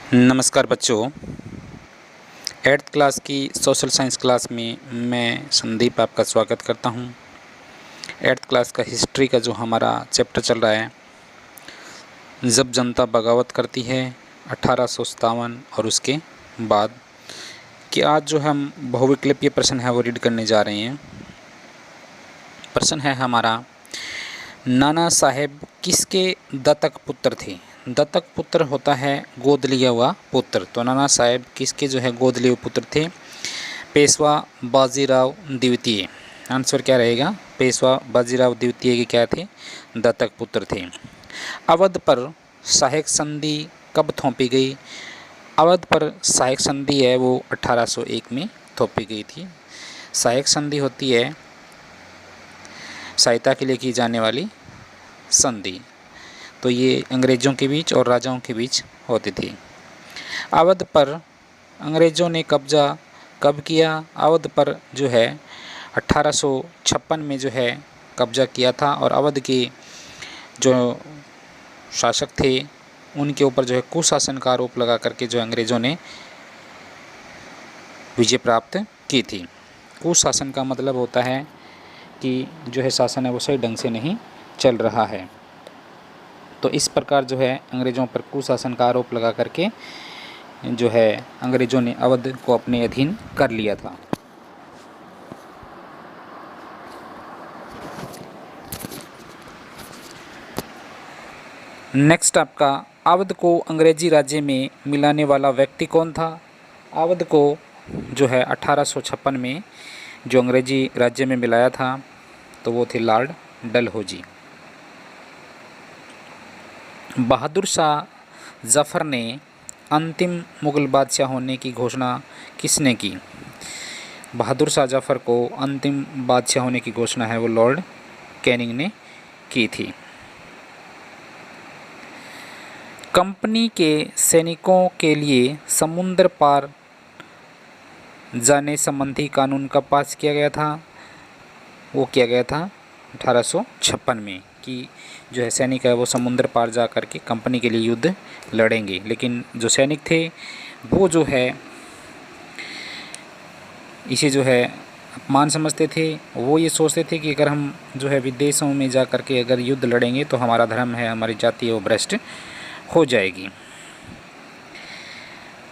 नमस्कार बच्चों। 8th class की सोशल साइंस क्लास में मैं संदीप आपका स्वागत करता हूं। 8th क्लास का हिस्ट्री का जो हमारा चैप्टर चल रहा है, जब जनता बगावत करती है 1857 और उसके बाद, कि आज जो हम बहुविकल्पीय प्रश्न है वो रीड करने जा रहे हैं। प्रश्न है हमारा, नाना साहेब किसके दत्तक पुत्र थे? दत्तक पुत्र होता है गोद लिया हुआ पुत्र। तो नाना साहेब किसके जो है गोद लिए हुए पुत्र थे? पेशवा बाजीराव द्वितीय। आंसर क्या रहेगा? पेशवा बाजीराव द्वितीय के क्या थे? दत्तक पुत्र थे। अवध पर सहायक संधि कब थोपी गई? अवध पर सहायक संधि है वो 1801 में थोपी गई थी। सहायक संधि होती है सहायता के लिए की जाने वाली संधि। तो ये अंग्रेज़ों के बीच और राजाओं के बीच होती थी। अवध पर अंग्रेज़ों ने कब्जा कब किया? अवध पर जो है 1856 में जो है कब्जा किया था, और अवध के जो शासक थे उनके ऊपर जो है कुशासन का आरोप लगा करके जो अंग्रेज़ों ने विजय प्राप्त की थी। कुशासन का मतलब होता है कि जो है शासन है वो सही ढंग से नहीं चल रहा है। तो इस प्रकार जो है अंग्रेज़ों पर कुशासन का आरोप लगा करके जो है अंग्रेज़ों ने अवध को अपने अधीन कर लिया था। नेक्स्ट आपका, अवध को अंग्रेजी राज्य में मिलाने वाला व्यक्ति कौन था? अवध को जो है 1856 में जो अंग्रेजी राज्य में मिलाया था तो वो थे लॉर्ड डलहौजी। बहादुर शाह जफ़र ने अंतिम मुग़ल बादशाह होने की घोषणा किसने की? बहादुर शाह जफ़र को अंतिम बादशाह होने की घोषणा है वो लॉर्ड कैनिंग ने की थी। कंपनी के सैनिकों के लिए समुद्र पार जाने संबंधी कानून कब पास किया गया था? वो किया गया था 1856 में, कि जो है सैनिक है वो समुद्र पार जा कर के कंपनी के लिए युद्ध लड़ेंगे। लेकिन जो सैनिक थे वो जो है इसे जो है अपमान समझते थे। वो ये सोचते थे कि अगर हम जो है विदेशों में जा कर के अगर युद्ध लड़ेंगे तो हमारा धर्म है, हमारी जाति है वो भ्रष्ट हो जाएगी।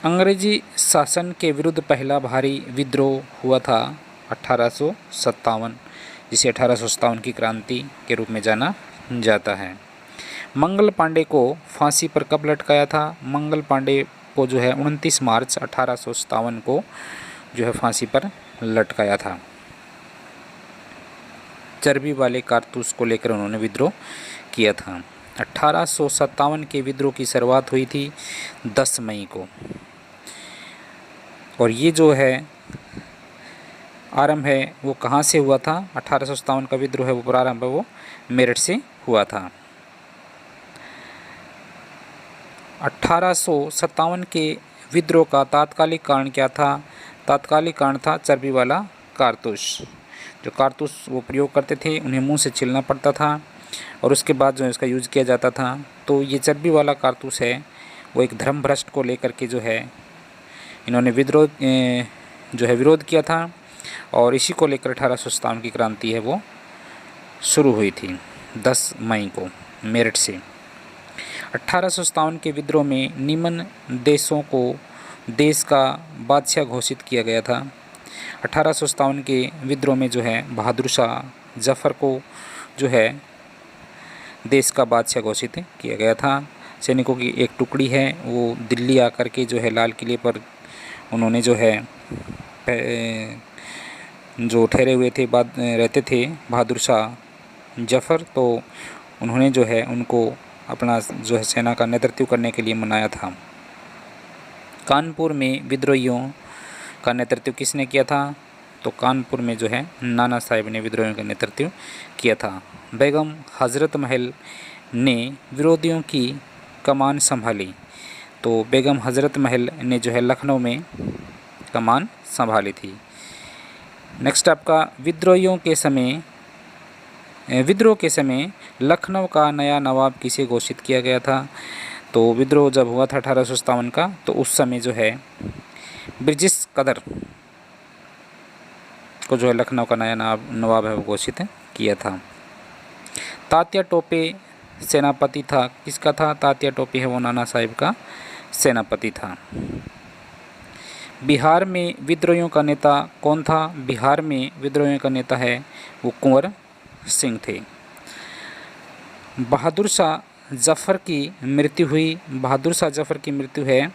अंग्रेजी शासन के विरुद्ध पहला भारी विद्रोह हुआ था 1857, जिसे 1857 की क्रांति के रूप में जाना जाता है। मंगल पांडे को फांसी पर कब लटकाया था? मंगल पांडे को जो है 29 मार्च 1857 को जो है फांसी पर लटकाया था। चर्बी वाले कारतूस को लेकर उन्होंने विद्रोह किया था। 1857 के विद्रोह की शुरुआत हुई थी 10 मई को, और ये जो है आरंभ है वो कहाँ से हुआ था? 1857 का विद्रोह है वो प्रारंभ है वो मेरठ से हुआ था। 1857 के विद्रोह का तात्कालिक कारण क्या था? तात्कालिक कारण था चर्बी वाला कारतूस। जो कारतूस वो प्रयोग करते थे उन्हें मुंह से छीलना पड़ता था और उसके बाद जो है इसका यूज किया जाता था। तो ये चर्बी वाला कारतूस है वो एक धर्म भ्रष्ट को लेकर के जो है इन्होंने विरोध किया था, और इसी को लेकर 1857 की क्रांति है वो शुरू हुई थी 10 मई को मेरठ से। 1857 के विद्रोह में निम्न देशों को देश का बादशाह घोषित किया गया था। 1857 के विद्रोह में जो है बहादुर शाह जफ़र को जो है देश का बादशाह घोषित किया गया था। सैनिकों की एक टुकड़ी है वो दिल्ली आकर के जो है लाल किले पर उन्होंने जो है जो ठहरे हुए थे रहते थे बहादुर शाह जफ़र, तो उन्होंने जो है उनको अपना जो है सेना का नेतृत्व करने के लिए मनाया था। कानपुर में विद्रोहियों का नेतृत्व किसने किया था? तो कानपुर में जो है नाना साहेब ने विद्रोहियों का नेतृत्व किया था। बेगम हज़रत महल ने विरोधियों की कमान संभाली। तो बेगम हज़रत महल ने जो है लखनऊ में कमान संभाली थी। नेक्स्ट आपका, विद्रोह के समय लखनऊ का नया नवाब किसे घोषित किया गया था? तो विद्रोह जब हुआ था 1857 का, तो उस समय जो है ब्रिटिश कदर को जो है लखनऊ का नया नवाब है वो घोषित किया था। तात्या टोपे सेनापति था, किसका था? तात्या टोपे है वो नाना साहिब का सेनापति था। बिहार में विद्रोहियों का नेता कौन था? बिहार में विद्रोहियों का नेता है वो कुंवर सिंह थे। बहादुर शाह जफ़र की मृत्यु हुई। बहादुर शाह जफ़र की मृत्यु है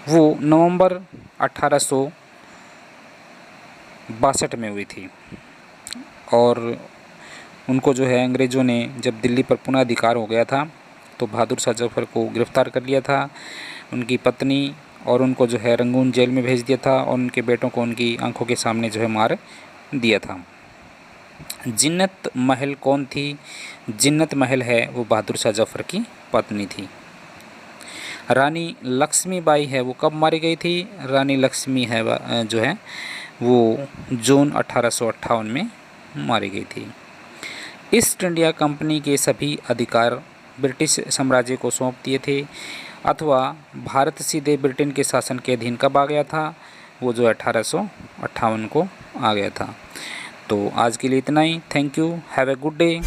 वो नवंबर 1862 में हुई थी, और उनको जो है अंग्रेज़ों ने जब दिल्ली पर पुनः अधिकार हो गया था तो बहादुर शाह जफ़र को गिरफ़्तार कर लिया था, उनकी पत्नी और उनको जो है रंगून जेल में भेज दिया था, और उनके बेटों को उनकी आंखों के सामने जो है मार दिया था। जिन्नत महल कौन थी? जिन्नत महल है वो बहादुर शाह जफ़र की पत्नी थी। रानी लक्ष्मीबाई है वो कब मारी गई थी? रानी लक्ष्मी है जो है वो जून 1858 में मारी गई थी। ईस्ट इंडिया कंपनी के सभी अधिकार ब्रिटिश साम्राज्य को सौंप दिए थे, अथवा भारत सीधे ब्रिटेन के शासन के अधीन कब आ गया था? वो जो 1858 को आ गया था। तो आज के लिए इतना ही। Thank you, have a good day.